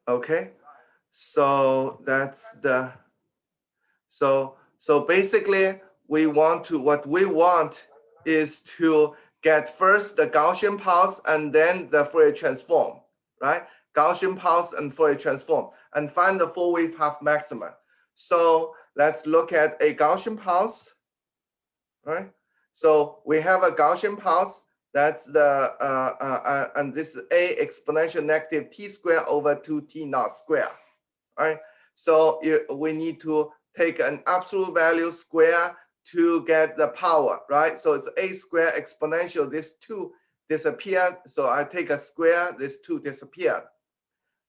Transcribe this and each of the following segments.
Okay, so that's the so basically what we want is to get first the Gaussian pulse and then the Fourier transform, right? Gaussian pulse and Fourier transform and find the full wave half maximum. So let's look at a Gaussian pulse, right? So we have a Gaussian pulse. That's the and this is a exponential negative t squared over 2t naught square, right? So we need to take an absolute value square to get the power, right? So it's a square exponential. This 2 disappeared. So I take a square. This 2 disappeared.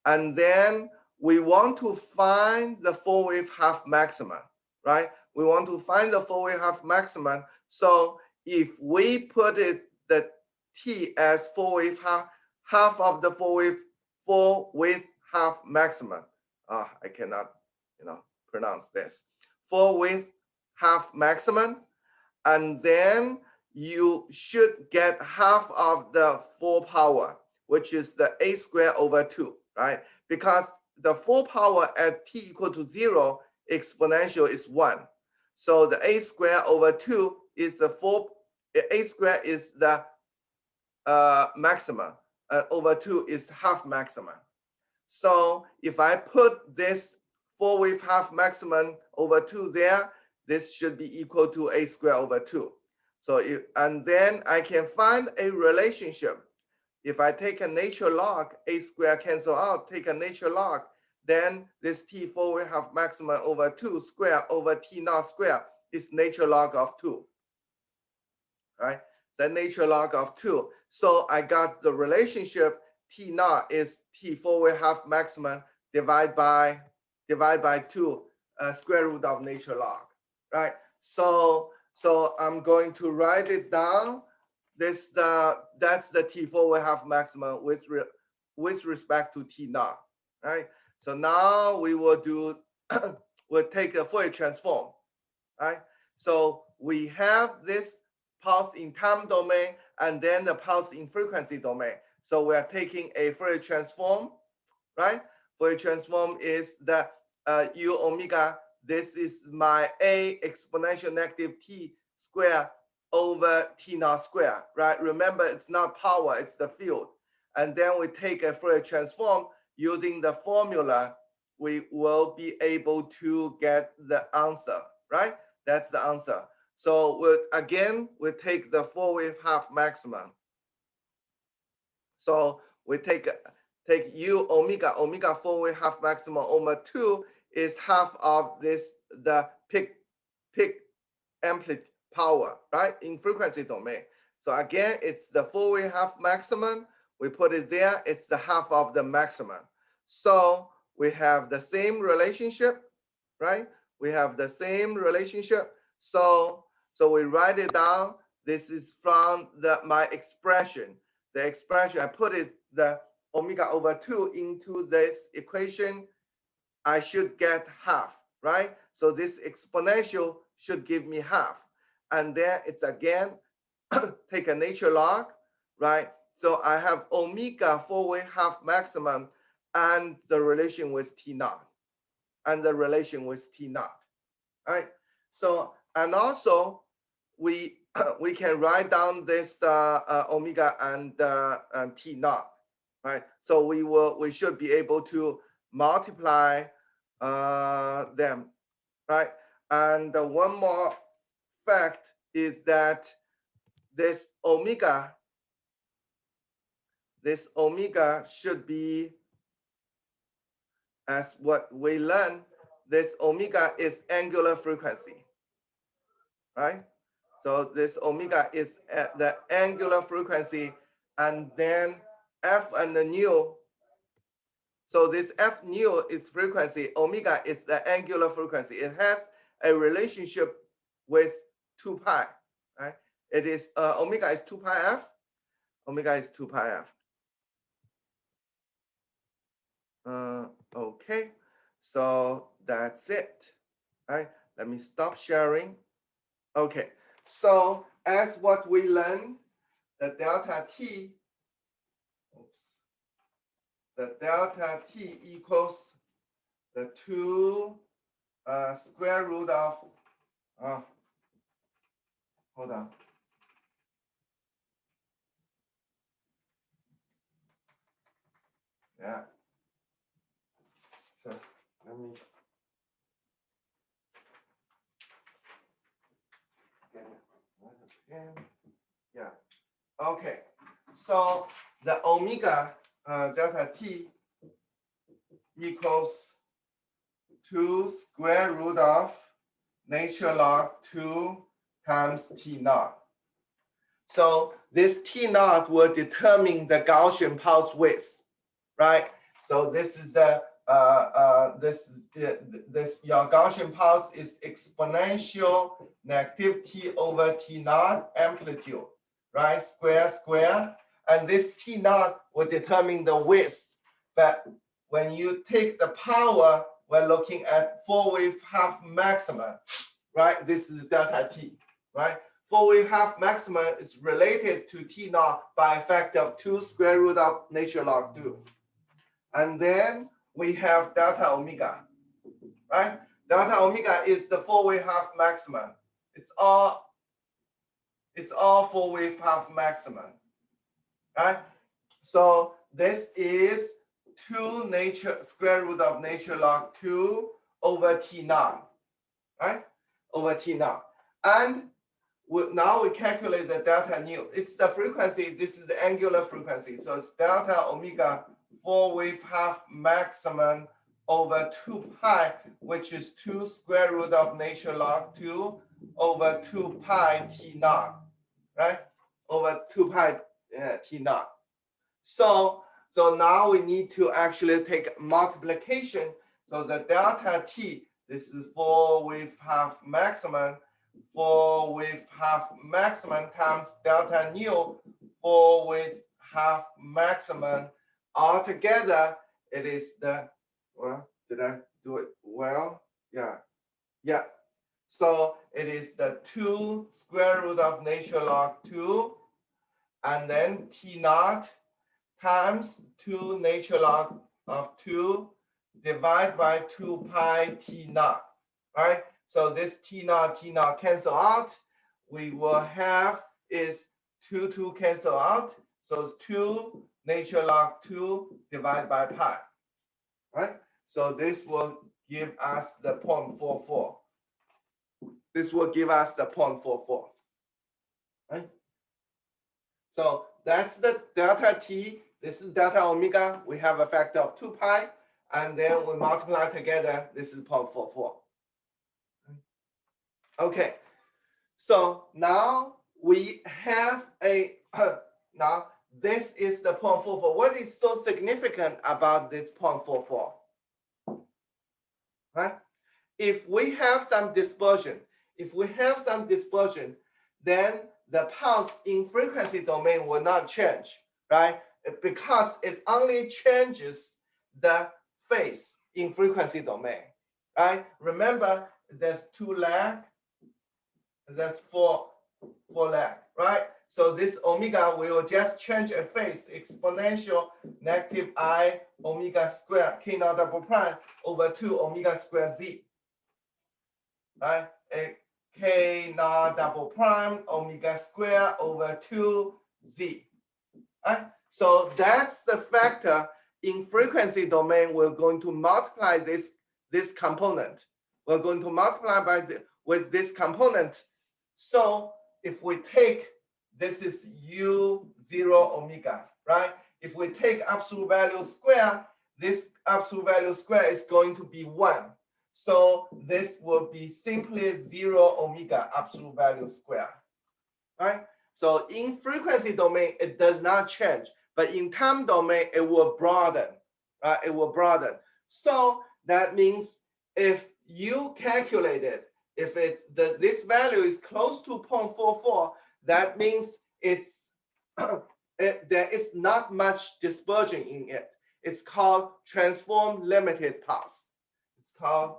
And then we want to find the full wave half maximum, right? We want to find the full wave half maximum. So if we put it the t as full wave half of the full wave half maximum. I cannot, pronounce this. Full wave half maximum, and then you should get half of the full power, which is the a squared over 2, right? Because the full power at t equal to 0 exponential is 1. So the a squared over 2 is the full, a squared is the maximum, over 2 is half maximum. So if I put this full wave half maximum over 2 there, this should be equal to a squared over 2. So and then I can find a relationship. If I take a natural log, a squared cancel out, take a natural log, then this t full wave half maximum over 2 square over t naught square is natural log of 2, right? The natural log of 2. So I got the relationship t naught is t full wave half maximum divided by 2 square root of natural log, right? So I'm going to write it down. This that's the t full wave half maximum with respect to t naught, right? So now we will do we'll take a Fourier transform, right? So we have this pulse in time domain and then the pulse in frequency domain. So we are taking a Fourier transform, right? Fourier transform is the u omega. This is my a exponential negative t square over t naught square, right? Remember, it's not power, it's the field. And then we take a Fourier transform using the formula. We will be able to get the answer, right? That's the answer. So we'll take the full wave half maximum. So we take u omega full wave half maximum over 2 is half of this, the peak amplitude power, right, in frequency domain. So again, it's the full wave half maximum. We put it there, it's the half of the maximum. So we have the same relationship, right? We have the same relationship. So we write it down. This is from my expression. The expression, I put it the omega over 2 into this equation. I should get half, right? So this exponential should give me half. And then it's again, take a natural log, right? So I have omega full wave half maximum and the relation with T naught. And the relation with T naught, right? So, and also we can write down this omega and T naught, right? So we should be able to multiply them, right? And one more fact is that this omega should be, as what we learned, this omega is angular frequency, right? So this omega is at the angular frequency, and then F and the nu. So this F nu is frequency, omega is the angular frequency. It has a relationship with 2 pi, right? It is, omega is 2 pi F, omega is 2 pi F. Okay, so that's it, right? Let me stop sharing. Okay, so as what we learned, the delta T, the delta t equals the 2 square root of, hold on. Yeah. So let me get it. Yeah. Okay. So the omega delta t equals 2 square root of nature log 2 times T naught. So this T naught will determine the Gaussian pulse width, right? So this is the this your Gaussian pulse is exponential negative T over T naught amplitude, right? Square, and this T naught will determine the width. But when you take the power, we're looking at 4-wave half maximum, right? This is delta T, right? 4-wave half maximum is related to T naught by a factor of 2 square root of nature log 2. And then we have delta omega, right? Delta omega is the 4-wave half maximum. It's all 4-wave half maximum, right? So this is 2 square root of nature log 2 over T naught, right? Over T naught. And now we calculate the delta nu. It's the frequency, this is the angular frequency. So it's delta omega 4-wave half maximum over 2 pi, which is 2 square root of nature log 2 over 2 pi T naught, right? Over 2 pi T naught. So now we need to actually take multiplication. So the delta T, this is 4-wave half maximum, 4-wave half maximum times delta nu, 4-wave half maximum. Altogether, it is the, well, did I do it well? Yeah. So it is the 2 square root of nature log 2, and then T naught times 2 nature log of 2 divided by 2 pi T naught, right? So this T naught cancel out. We will have is 2 cancel out. So it's 2 nature log 2 divided by pi, right? So this will give us the 0.44. This will give us the 0.44, right? So that's the delta T. This is delta omega. We have a factor of 2 pi, and then we multiply together. This is 0.44. Okay, so now we have a, now this is the 0.44. What is so significant about this 0.44? Right? If we have some dispersion, then the pulse in frequency domain will not change, right? Because it only changes the phase in frequency domain, right? Remember, there's 2 lag, that's 4 lag, right? So this omega will just change a phase, exponential negative I omega square k naught double prime over 2 omega square z, right? K naught double prime omega square over 2 z, right? So that's the factor in frequency domain. We're going to multiply this component. We're going to multiply with this component. So if we take, this is U0 omega, right? If we take absolute value square, this absolute value square is going to be 1. So this will be simply 0 omega absolute value square, right? So in frequency domain, it does not change, but in time domain, it will broaden, right? It will broaden. So that means if you calculate it, if this value is close to 0.44, that means it's there is not much dispersion in it. It's called transform limited pulse. It's called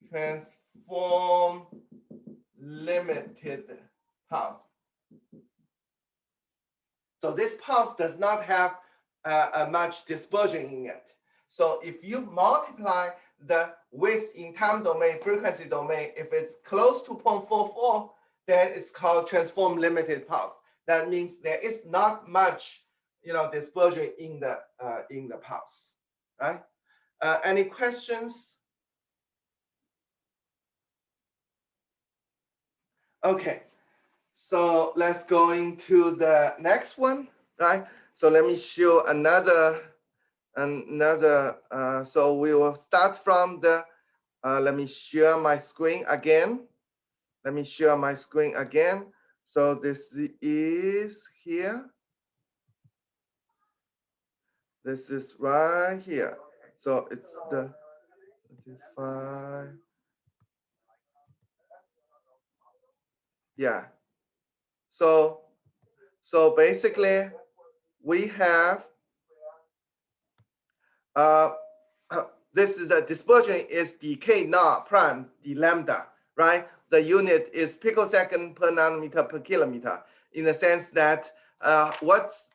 transform limited pulse. So this pulse does not have much dispersion in it. So if you multiply the width in time domain, frequency domain, if it's close to 0.44, then it's called transform limited pulse. That means there is not much, dispersion in the pulse, right? Any questions? Okay, so let's go into the next one, right? So let me show another. So we will start from the. Let me share my screen again. Let me share my screen again. So this is here. This is right here. So it's the 25. Yeah. So basically we have this is the dispersion is the k naught prime d lambda, right? The unit is picosecond per nanometer per kilometer, in the sense that once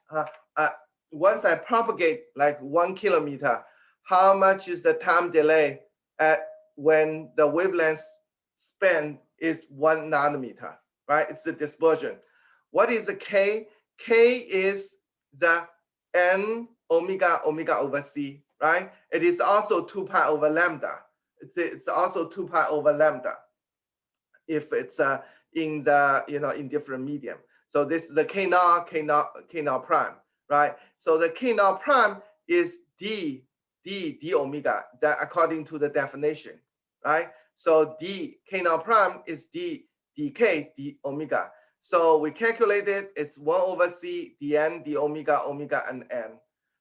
I propagate like 1 kilometer, how much is the time delay at when the wavelength span is 1 nanometer, right? It's the dispersion. What is the k? K is the n omega over c, right? It is also 2 pi over lambda. It's also 2 pi over lambda if it's in the in different medium. So this is the k naught prime, right? So the k naught prime is d omega, that according to the definition, right? So d k naught prime is d dk d omega. So we calculated it's 1 over c dn d omega and n.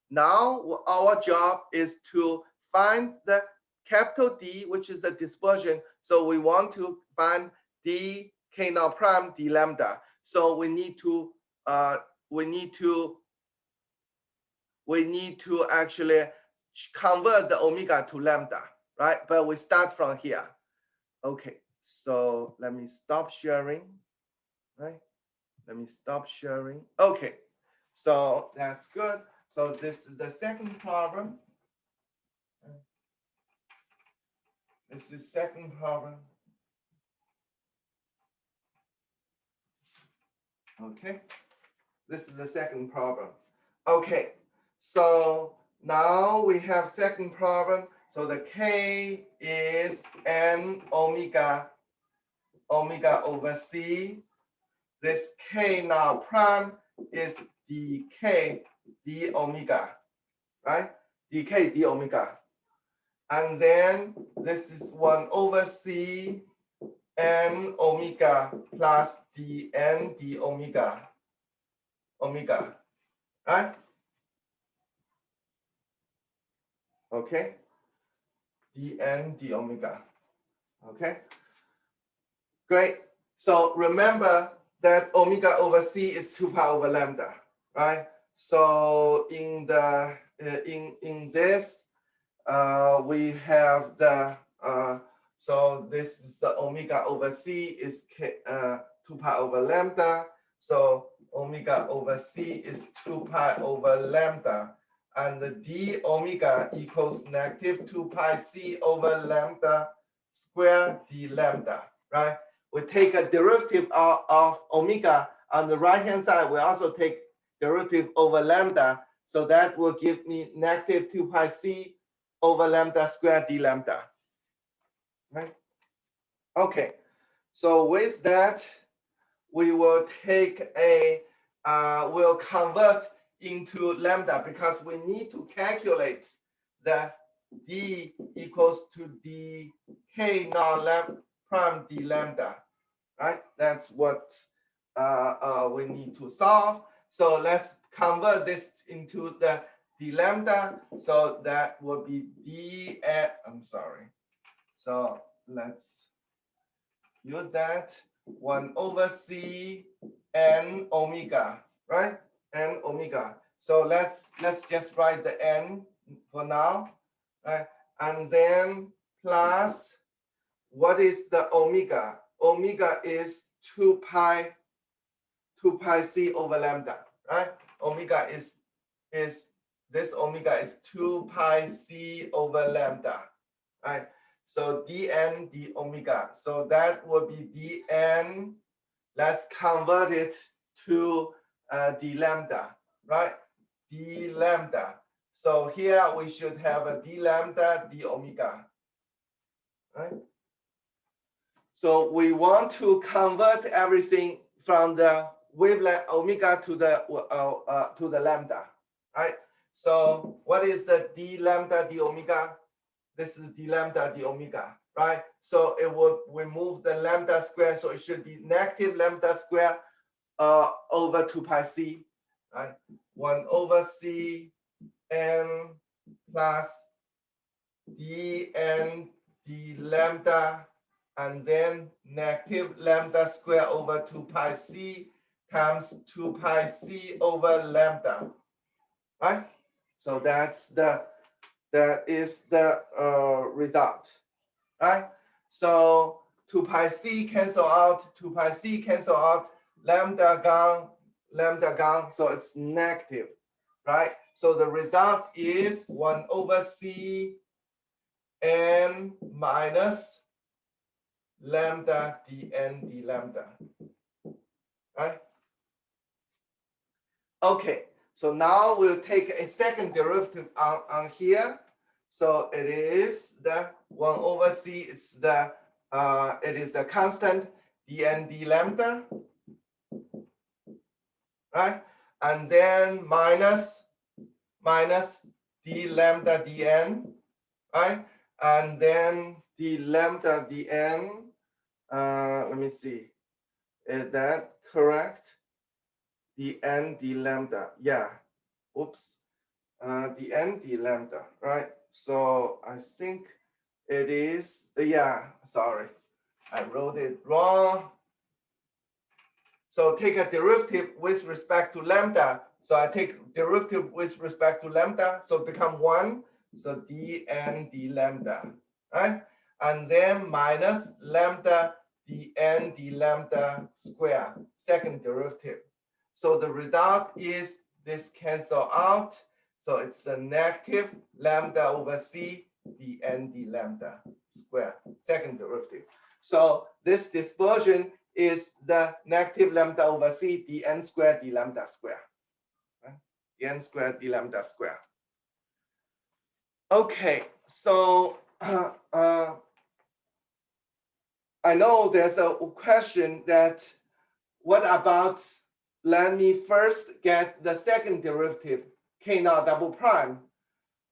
Now our job is to find the capital D, which is the dispersion. So we want to find d k naught prime d lambda. So we need to actually convert the omega to lambda, right? But we start from here. Okay, so let me stop sharing, right? Let me stop sharing. Okay, so that's good. So this is the second problem. This is second problem. Okay, this is the second problem. Okay, so now we have second problem. So the k is n omega over c. This k naught prime is dk d omega, right? Dk d omega. And then this is 1 over c n omega plus dn d omega, right? Okay, dn d omega. Okay, great. So remember that omega over c is 2 pi over lambda, right? So in the in this we have the so this is the omega over c is 2 pi over lambda. So omega over c is 2 pi over lambda, and the d omega equals negative 2 pi c over lambda square d lambda, right? We take a derivative of omega on the right hand side. We also take derivative over lambda, so that will give me negative 2 pi c over lambda squared d lambda, right? Okay, so with that, we will take we'll convert into lambda, because we need to calculate the d equals to d k naught prime d lambda, right? That's what we need to solve. So let's convert this into the d lambda. So that will be d at, I'm sorry. So let's use that 1 over c n omega, right? N omega. So let's just write the n for now, right? And then plus, what is the omega? Omega is 2 pi c over lambda, right? Omega is this omega is 2 pi c over lambda, right? So dn d omega. So that will be dn. Let's convert it to d lambda, right? D lambda. So here we should have a d lambda d omega, right? So we want to convert everything from the wavelength omega to the lambda, right? So what is the d lambda d omega? This is d lambda d omega, right? So it will remove the lambda square, so it should be negative lambda square over 2 pi c, right? 1 over c n plus dn d lambda, and then negative lambda square over 2 pi c times 2 pi c over lambda, right? So that is the result, right? So 2 pi c cancel out, 2 pi c cancel out, lambda gone, so it's negative, right? So the result is 1 over c n minus lambda dn d lambda, right? Okay, so now we'll take a second derivative on here. So it is the 1 over c, it is the constant dn d lambda, right? And then minus d lambda dn, right? And then d lambda dn, let me see, is that correct? dn d lambda, yeah, oops, dn d lambda, right? So I think it is, yeah, sorry, I wrote it wrong. So take a derivative with respect to lambda. So I take derivative with respect to lambda, so become 1. So dn d lambda, right? And then minus lambda dn d lambda square, second derivative. So the result is this cancel out. So it's a negative lambda over c dn d lambda square, second derivative. So this dispersion is the negative lambda over c dn square d lambda square, right? dn square d lambda square. Okay, so I know there's a question that what about, let me first get the second derivative k0 double prime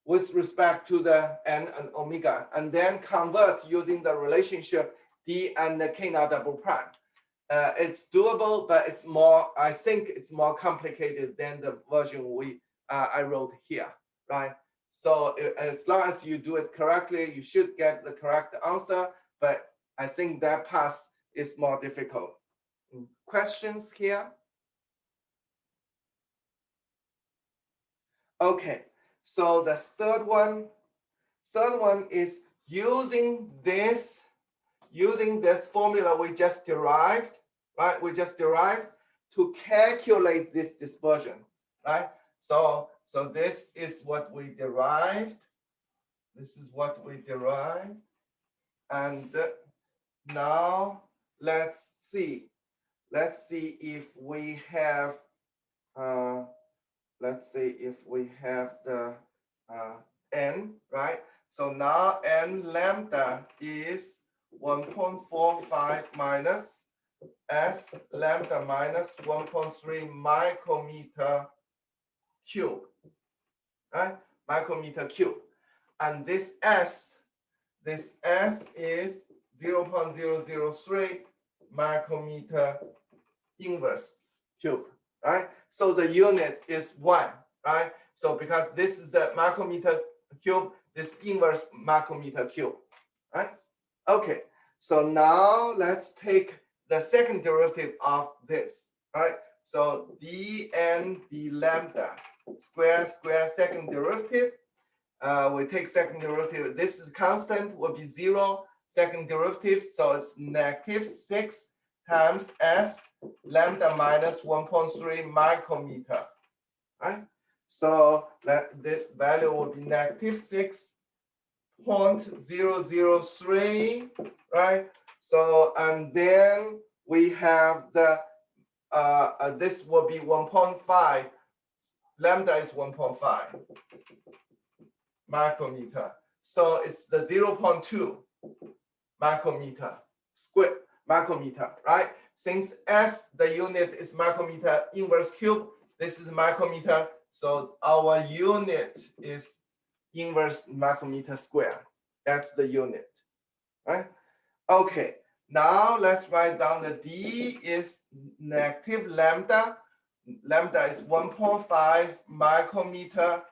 with respect to the n and omega, and then convert using the relationship d and the k0 double prime. It's doable, but it's more, I think it's more complicated than the version I wrote here, right? So as long as you do it correctly, you should get the correct answer, but I think that path is more difficult. Questions here? Okay, so the third one is using this formula we just derived, right? We just derived to calculate this dispersion, right? So this is what we derived. This is what we derived. And now let's see if we have the n, right? So now n lambda is 1.45 minus s lambda minus 1.3 micrometer cube, right? Micrometer cube. And this s is 0.003 micrometer inverse cube, right? So the unit is 1, right? So because this is the micrometer cube, this inverse micrometer cube, right? Okay, so now let's take the second derivative of this, right? So dn d lambda square second derivative. We take second derivative. This is constant, will be 0. Second derivative, so it's negative 6 times s lambda minus 1.3 micrometer, right? So this value will be negative 6.003, right? So, and then we have the, this will be 1.5, lambda is 1.5 micrometer. So it's the 0.2 micrometer square, micrometer, right? Since S, the unit is micrometer inverse cube, this is micrometer, so our unit is inverse micrometer square. That's the unit, right? Okay, now let's write down the D is negative lambda. Lambda is 1.5 micrometer.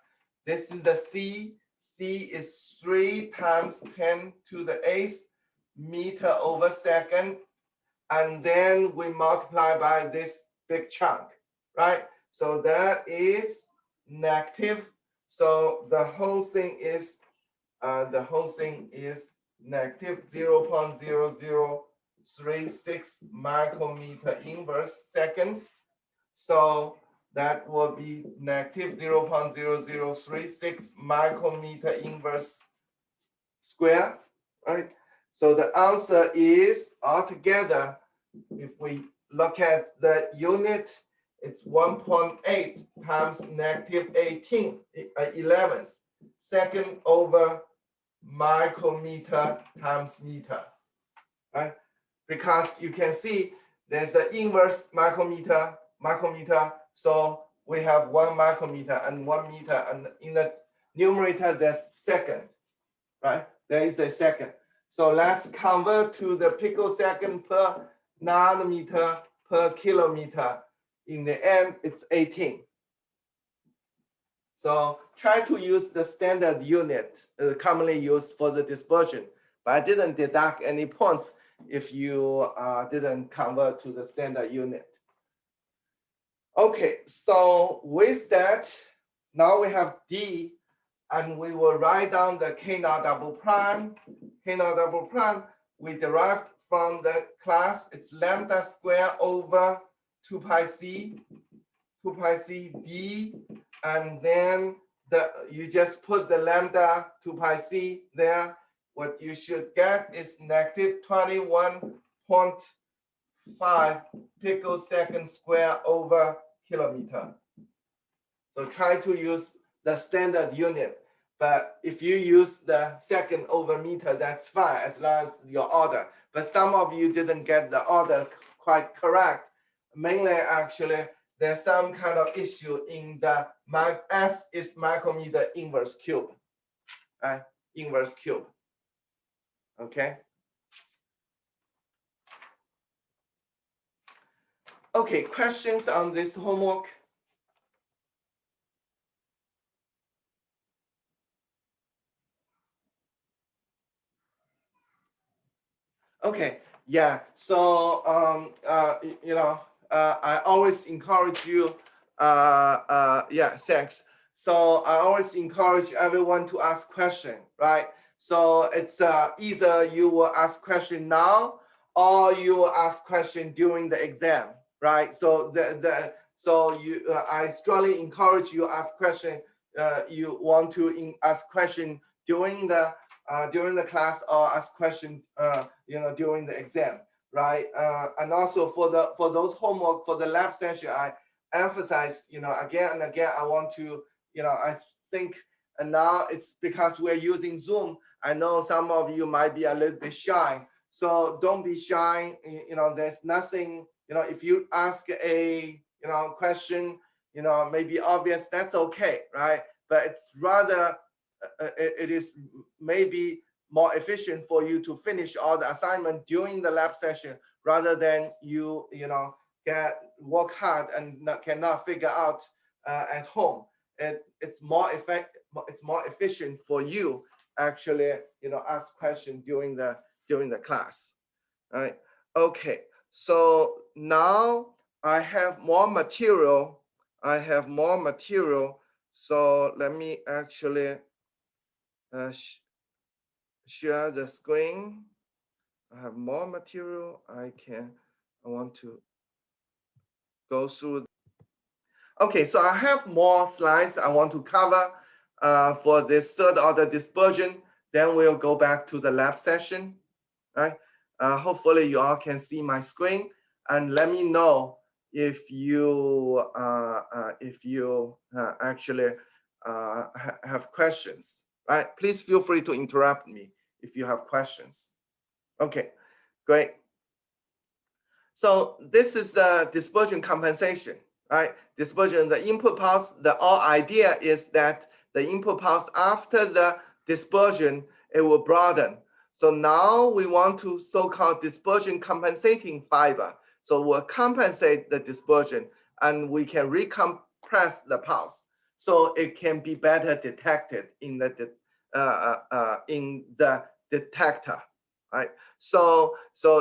This is the C. C is 3 times 10 to the 8th meter over second. And then we multiply by this big chunk, right? So that is negative. So the whole thing is negative 0.0036 micrometer inverse second. So that will be negative 0.0036 micrometer inverse square, right? So the answer is altogether, if we look at the unit, it's 1.8 times negative 11th second over micrometer times meter, right? Because you can see there's the inverse micrometer, so we have 1 micrometer and 1 meter, and in the numerator there's second, right? There is a second. So let's convert to the picosecond per nanometer per kilometer. In the end, it's 18. So try to use the standard unit commonly used for the dispersion, but I didn't deduct any points if you didn't convert to the standard unit. Okay, so with that, now we have D, and we will write down the K naught double prime. K naught double prime, we derived from the class, it's lambda square over 2 pi c d, and then you just put the lambda 2 pi c there. What you should get is negative 21.5 picosecond square over kilometer. So try to use the standard unit, but if you use the second over meter, that's fine as long as your order. But some of you didn't get the order quite correct. Mainly, actually, there's some kind of issue in the S is micrometer inverse cube, right? Inverse cube. Okay. Okay, questions on this homework? Okay, yeah. So I always encourage you. Yeah, thanks. So I always encourage everyone to ask question, right? So it's either you will ask question now or you will ask question during the exam, right? So I strongly encourage you ask question. You want to ask question during the class or ask question during the exam, right? And also for those homework for the lab session, I emphasize again and again. I want to I think, and now it's because we're using Zoom. I know some of you might be a little bit shy, so don't be shy. There's nothing. If you ask a question, maybe obvious, that's okay, right? But it's rather it is maybe more efficient for you to finish all the assignment during the lab session rather than you work hard and cannot figure out at home. It's more efficient for you actually ask question during the class, right? Okay, so now I have more material. So let me actually share the screen. I have more material. I want to go through. Okay, so I have more slides I want to cover for this third order dispersion. Then we'll go back to the lab session, right? Hopefully you all can see my screen and let me know if you actually have questions, right? Please feel free to interrupt me if you have questions. Okay, great. So this is the dispersion compensation, right? Dispersion, the input pulse, the whole idea is that the input pulse after the dispersion, it will broaden. So now we want to so-called dispersion compensating fiber. So we'll compensate the dispersion and we can recompress the pulse. So it can be better detected in the detector, right? So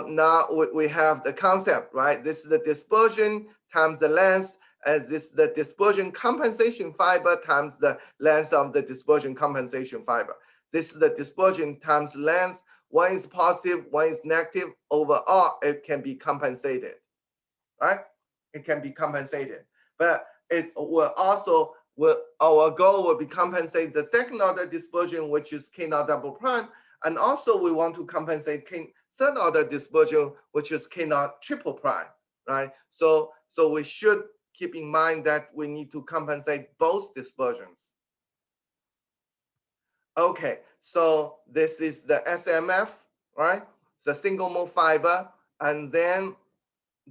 now we have the concept, right? This is the dispersion times the length, as this is the dispersion compensation fiber times the length of the dispersion compensation fiber. This is the dispersion times length. One is positive, one is negative. Overall, it can be compensated, right? It can be compensated, but it will also our goal will be compensate the second order dispersion, which is K naught double prime. And also we want to compensate third order dispersion, which is K naught triple prime, right? So we should keep in mind that we need to compensate both dispersions. Okay, so this is the SMF, right? The single mode fiber, and then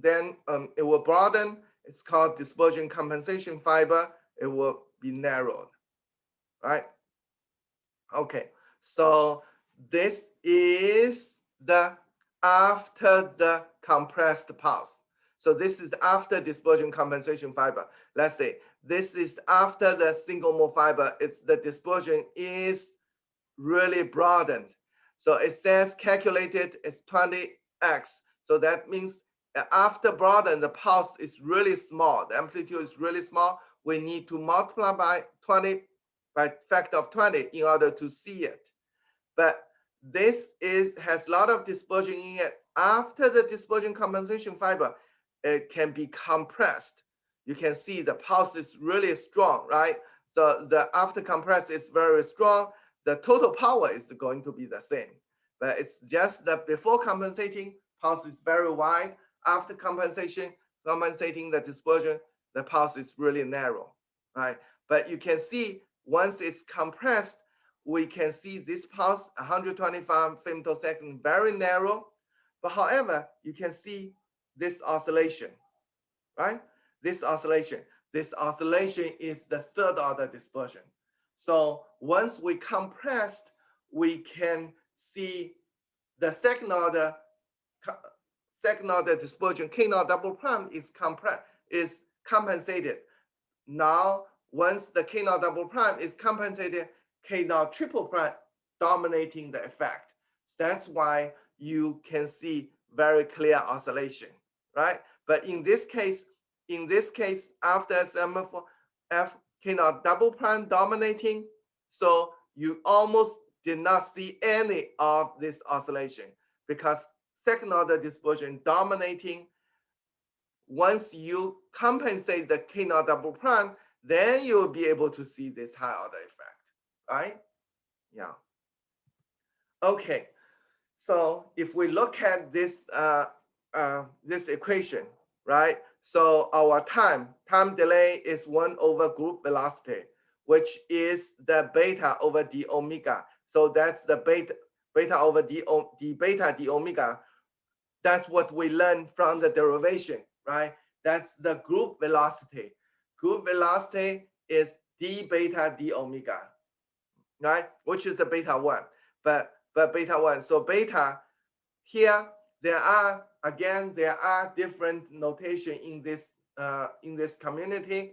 it will broaden. It's called dispersion compensation fiber. It will be narrowed, right? Okay, so this is the after the compressed pulse. So this is after dispersion compensation fiber. Let's say this is after the single mode fiber. It's the dispersion is really broadened. So it says calculated is 20x. So that means after broaden, the pulse is really small. The amplitude is really small. We need to multiply by 20 by factor of 20 in order to see it. But this has a lot of dispersion in it. After the dispersion compensation fiber, it can be compressed. You can see the pulse is really strong, right? So the after compress is very strong. The total power is going to be the same. But it's just that before compensating, pulse is very wide. After compensating the dispersion, the pulse is really narrow, right? But you can see once it's compressed, we can see this pulse 125 femtosecond, very narrow. But however, you can see this oscillation, right? This oscillation is the third order dispersion. So once we compressed, we can see the second order dispersion K naught double prime is compensated. Now, once the K naught double prime is compensated, K naught triple prime dominating the effect. So that's why you can see very clear oscillation, right? But in this case, after SMF K naught double prime dominating, so you almost did not see any of this oscillation because second order dispersion dominating. Once you compensate the K naught double prime, then you'll be able to see this high order effect, right? Yeah. Okay, so if we look at this this equation, right? So our time delay is 1 over group velocity, which is the beta over d omega. So that's the beta over d beta d omega. That's what we learned from the derivation, right? That's the group velocity. Group velocity is d beta d omega, right? Which is the beta 1, but beta 1. So beta here, there are different notation in this community.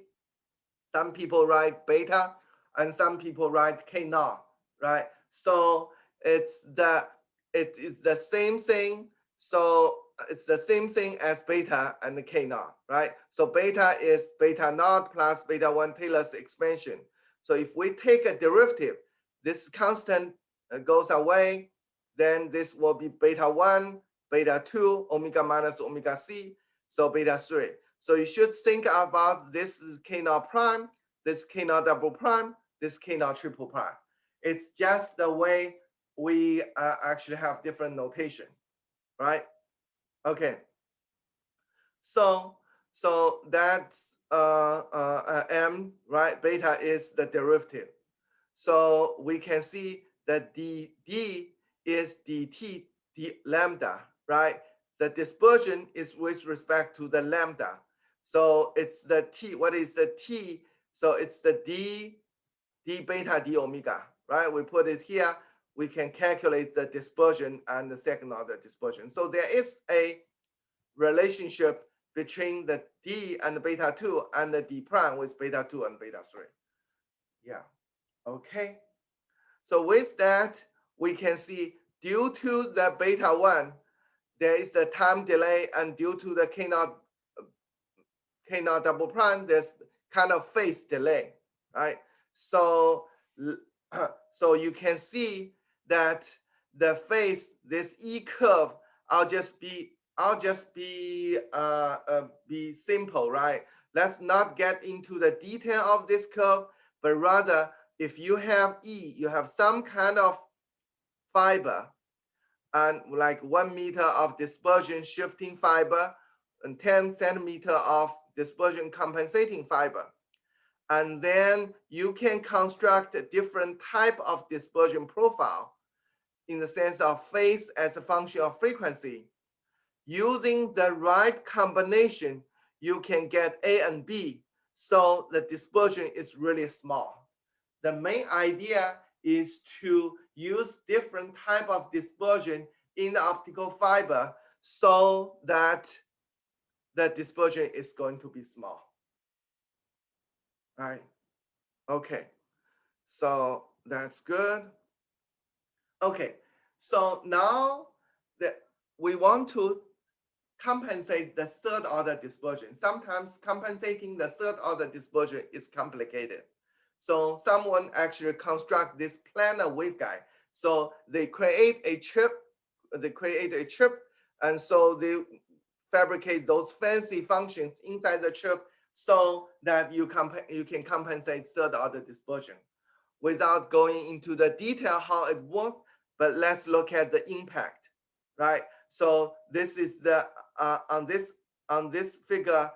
Some people write beta and some people write K naught, right? So it is the same thing. So it's the same thing as beta and the K naught, right? So beta is beta naught plus beta 1 Taylor's expansion. So if we take a derivative, this constant goes away, then this will be beta 1, beta 2, omega minus omega c, so beta 3. So you should think about this is K naught prime, this K naught double prime, this K naught triple prime. It's just the way we actually have different notation, right? Okay. So that's m, right? Beta is the derivative. So we can see that d is dt d lambda, right? The dispersion is with respect to the lambda. So it's the t. What is the t? So it's the d beta d omega, right? We put it here. We can calculate the dispersion and the second order dispersion. So there is a relationship between the d and the beta 2 and the d prime with beta 2 and beta 3. Yeah, okay. So with that, we can see due to the beta 1, there is the time delay, and due to the K naught double prime, there's kind of phase delay, right? So, so you can see that the phase, this E curve, I'll just be simple, right? Let's not get into the detail of this curve, but rather if you have E, you have some kind of fiber and like 1 meter of dispersion shifting fiber and 10 centimeter of dispersion compensating fiber. And then you can construct a different type of dispersion profile in the sense of phase as a function of frequency. Using the right combination, you can get A and B, so the dispersion is really small. The main idea is to use different type of dispersion in the optical fiber so that the dispersion is going to be small. Right? Okay. So that's good. Okay. So now that we want to compensate the third order dispersion. Sometimes compensating the third order dispersion is complicated. So someone actually construct this planar waveguide. So they create a chip, and so they fabricate those fancy functions inside the chip so that you can compensate third order dispersion. Without going into the detail how it works, but let's look at the impact, right? So this is the on this figure,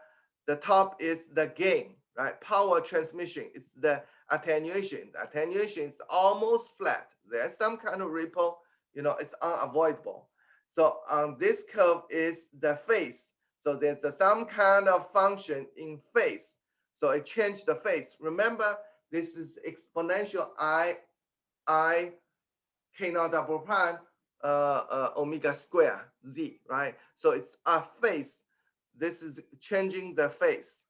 the top is the gain, right? Power transmission. It's the attenuation. The attenuation is almost flat. There's some kind of ripple, it's unavoidable. So on this curve is the phase. So there's some kind of function in phase. So it changed the phase. Remember, this is exponential I K naught double prime omega square z, right? So it's a phase. This is changing the phase,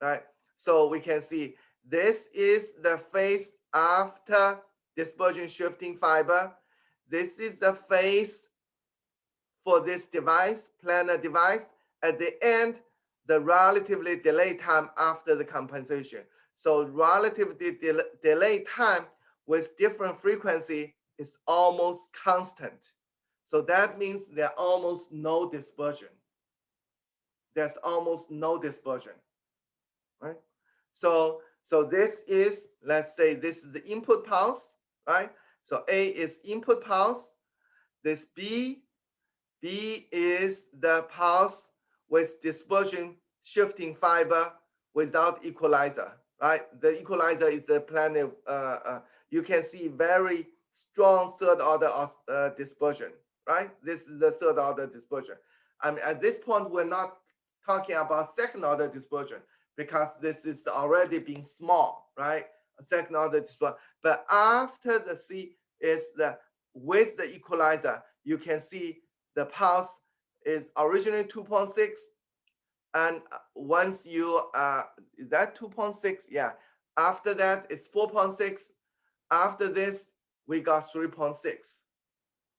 right? So we can see this is the phase after dispersion shifting fiber. This is the phase for this device, planar device. At the end, the relatively delay time after the compensation. So relatively delay time with different frequency is almost constant. So that means there's almost no dispersion. There's almost no dispersion, right? So this is, let's say this is the input pulse, right? So A is input pulse. This B is the pulse with dispersion shifting fiber without equalizer, right? The equalizer is the planar, you can see very strong third order dispersion, right? This is the third order dispersion. I mean, at this point, we're not talking about second order dispersion because this is already being small, right? Second order dispersion. But after the C is with the equalizer, you can see the pulse is originally 2.6. And once you, is that 2.6? Yeah. After that, it's 4.6. After this, we got 3.6,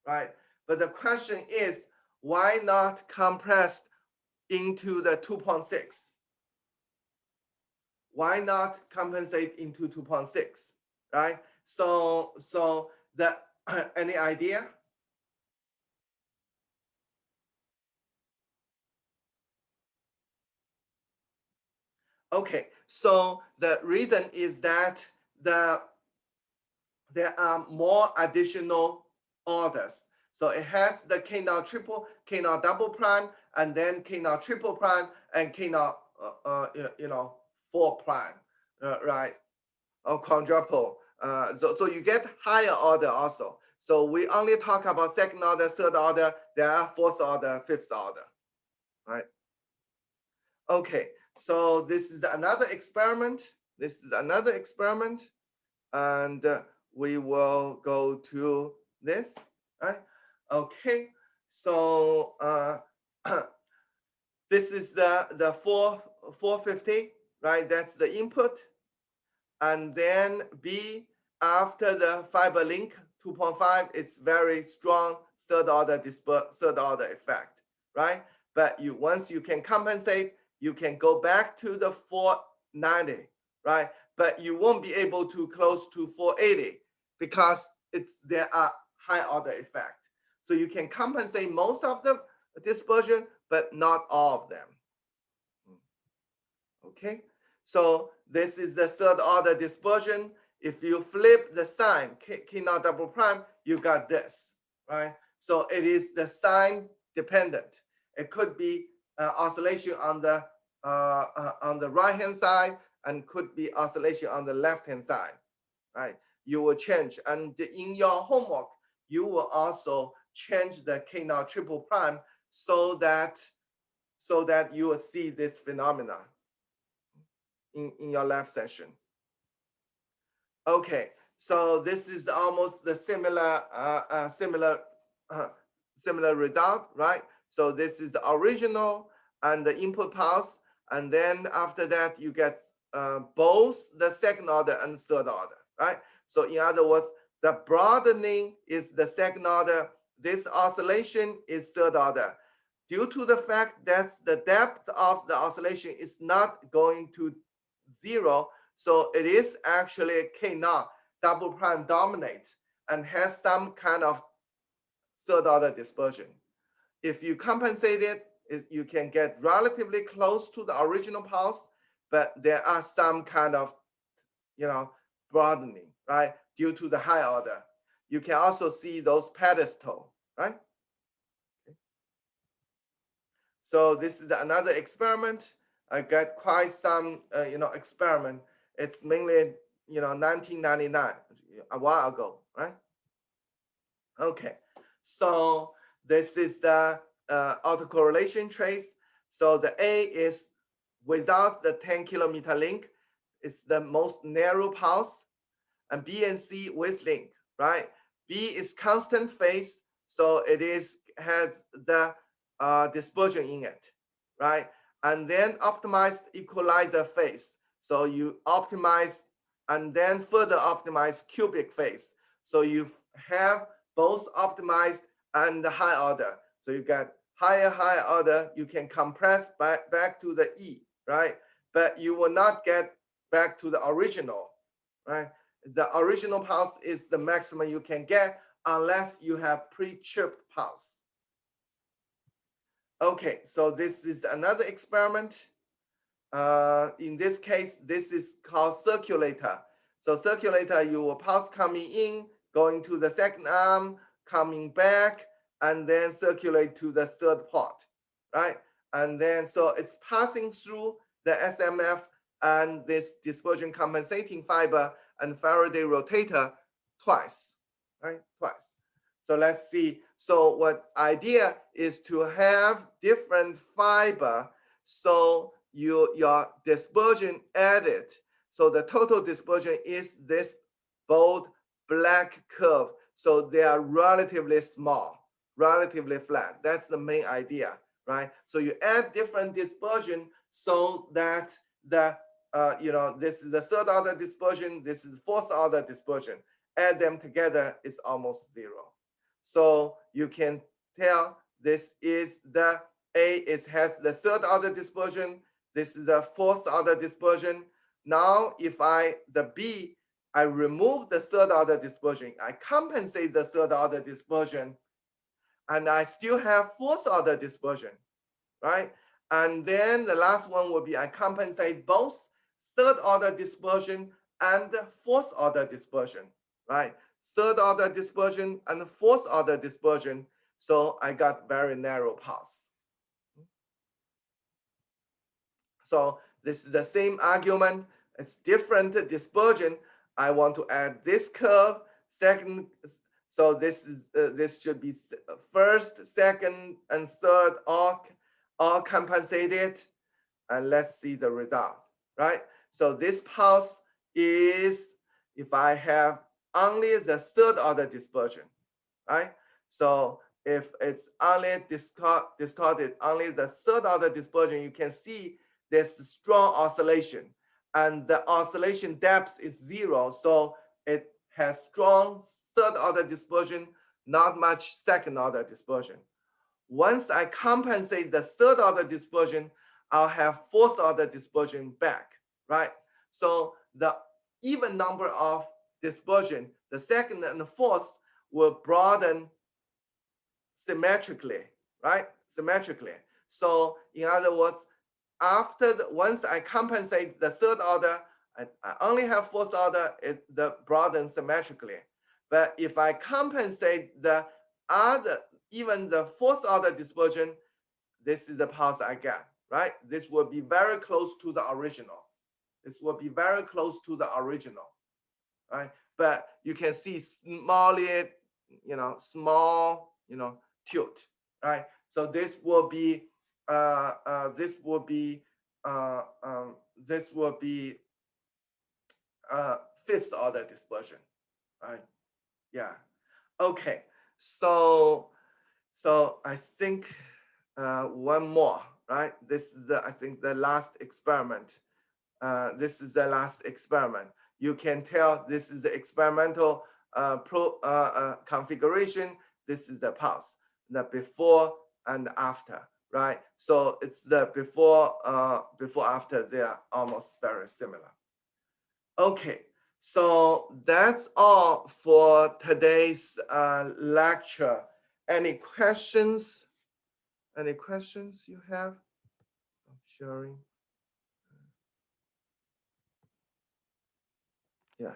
right? But the question is, why not compressed into the 2.6? Why not compensate into 2.6, right? So the any idea? Okay, so the reason is that there are more additional orders. So it has the K naught triple, K naught double prime, and then K naught triple prime, and K naught 4 prime, right? Or quadruple. So you get higher order also. So we only talk about second order, third order. There are fourth order, fifth order, right? Okay, so this is another experiment. And we will go to this, right? Okay, so this is the 450, right? That's the input. And then B, after the fiber link 2.5, it's very strong third order effect, right? But once you can compensate, you can go back to the 490, right? But you won't be able to close to 480 because there are high order effect. So you can compensate most of the dispersion, but not all of them. Okay, so this is the third order dispersion. If you flip the sign, K naught double prime, you got this, right? So it is the sign dependent. It could be oscillation on the right hand side and could be oscillation on the left hand side, right? You will change, and in your homework, you will also change the K naught triple prime so that you will see this phenomenon in your lab session. Okay, so this is almost the similar result, right? So this is the original and the input pulse, and then after that you get both the second order and third order, right? So in other words, the broadening is the second order. This oscillation is third order. Due to the fact that the depth of the oscillation is not going to 0, so it is actually K naught double prime dominates and has some kind of third order dispersion. If you compensate it, you can get relatively close to the original pulse, but there are some kind of broadening, right, due to the high order. You can also see those pedestal, right? Okay. So this is another experiment. I got quite some experiment. It's mainly 1999, a while ago, right? Okay, so this is the autocorrelation trace. So the A is without the 10-kilometer link. It's the most narrow pulse, and B and C with link, right? B is constant phase, so it has the dispersion in it, right? And then optimized equalizer phase. So you optimize and then further optimize cubic phase. So you have both optimized and the high order. So you got higher order, you can compress back to the E, right? But you will not get back to the original, right? The original pulse is the maximum you can get unless you have pre-chipped pulse. Okay, so this is another experiment. In this case, this is called circulator. So circulator, you will pulse coming in, going to the second arm, coming back, and then circulate to the third port, right? And then so it's passing through the SMF and this dispersion compensating fiber and Faraday rotator twice, right? Twice. So let's see. So what idea is to have different fiber, so your dispersion added. So the total dispersion is this bold black curve. So they are relatively small, relatively flat. That's the main idea, right? So you add different dispersion so that this is the third order dispersion, this is fourth order dispersion. Add them together, it's almost 0. So you can tell this is the A, it has the third order dispersion. This is the fourth order dispersion. Now, if the B, I remove the third order dispersion, I compensate the third order dispersion, and I still have fourth order dispersion, right? And then the last one will be I compensate both third order dispersion and fourth order dispersion, right? Third order dispersion and fourth order dispersion. So I got very narrow paths. So this is the same argument. It's different dispersion. I want to add this curve, second. So this should be first, second, and third all compensated. And let's see the result, right? So this path is if I have only the third order dispersion, right? So if it's only distorted, only the third order dispersion, you can see there's strong oscillation, and the oscillation depth is 0. So it has strong third order dispersion, not much second order dispersion. Once I compensate the third order dispersion, I'll have fourth order dispersion back, right? So the even number of dispersion, the second and the fourth will broaden symmetrically, right? Symmetrically. So in other words, once I compensate the third order, I only have fourth order, the broaden symmetrically. But if I compensate the other, even the fourth order dispersion, this is the path I get, right? This will be very close to the original. This will be very close to the original, right? But you can see small, tilt, right? So this will be fifth order dispersion, right? Yeah. Okay. So I think one more, right? This is I think the last experiment. This is the last experiment. You can tell this is the experimental configuration. This is the pulse, the before and after, right? So it's the before after, they are almost very similar. Okay, so that's all for today's lecture. Any questions? Any questions you have? I'm sharing. Yeah.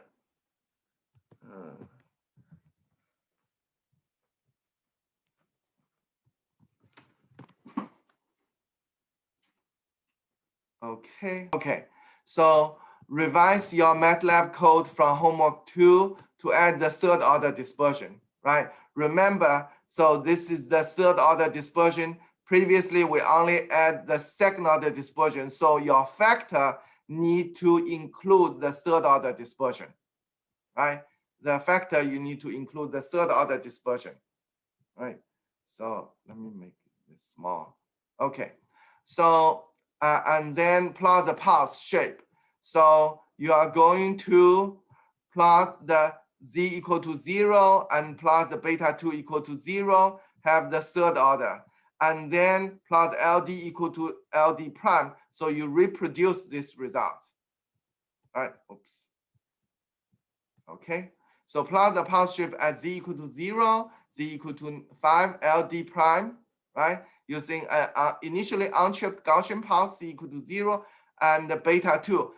Okay. So revise your MATLAB code from homework 2 to add the third order dispersion, right? Remember, so this is the third order dispersion. Previously, we only add the second order dispersion. So your factor need to include the third order dispersion, right? The factor, you need to include the third order dispersion, right? So let me make it small. Okay, so and then plot the path shape. So you are going to plot the z equal to 0 and plot the beta 2 equal to 0, have the third order, and then plot LD equal to LD prime. So you reproduce this result. All right, oops. Okay, so plot the path shape at z equal to 0, z equal to 5 LD prime, right? Using initially unchipped Gaussian path z equal to 0, and the beta 2,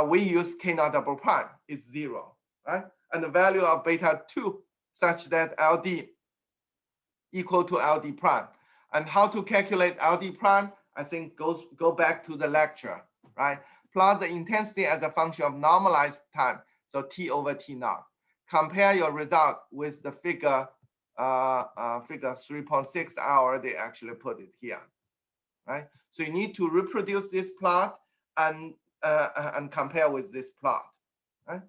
we use k naught double prime is 0, right? And the value of beta 2 such that LD equal to LD prime. And how to calculate LD prime? I think go back to the lecture, right? Plot the intensity as a function of normalized time, so T over T naught. Compare your result with the figure 3.6. I already actually put it here, right? So you need to reproduce this plot and compare with this plot, right?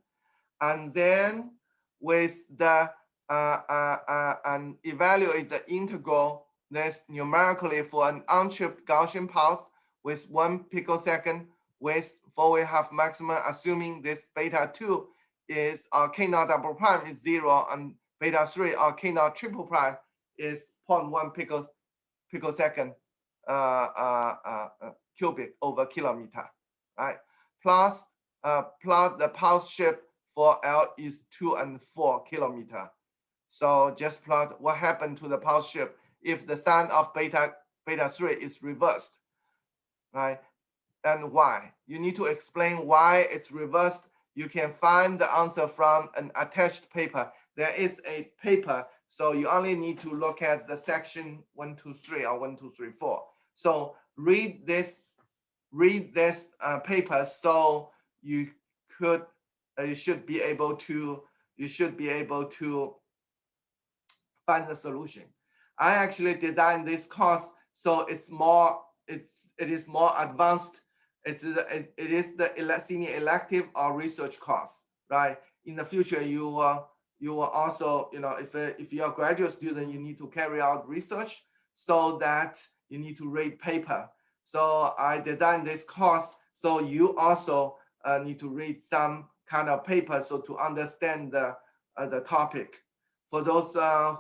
And then with the and evaluate the integral this numerically for an unchipped Gaussian pulse with 1 picosecond with 4-way-half maximum, assuming this beta 2 is k naught double prime is 0 and beta 3 or k naught triple prime is 0.1 picosecond cubic over kilometer, right? Plus plot the pulse shape for L is 2 and 4 kilometer. So just plot what happened to the pulse shape if the sign of beta 3 is reversed. right? And why. You need to explain why it's reversed. You can find the answer from an attached paper. There is a paper, so you only need to look at the section 1, 2, 3 or 1, 2, 3, 4. So read this paper, so you should be able to find the solution. I actually designed this course so it is more advanced. It is the senior elective or research course, right? In the future, you will also, if you're a graduate student, you need to carry out research, so that you need to read paper. So I designed this course so you also need to read some kind of paper, so to understand the topic. For those who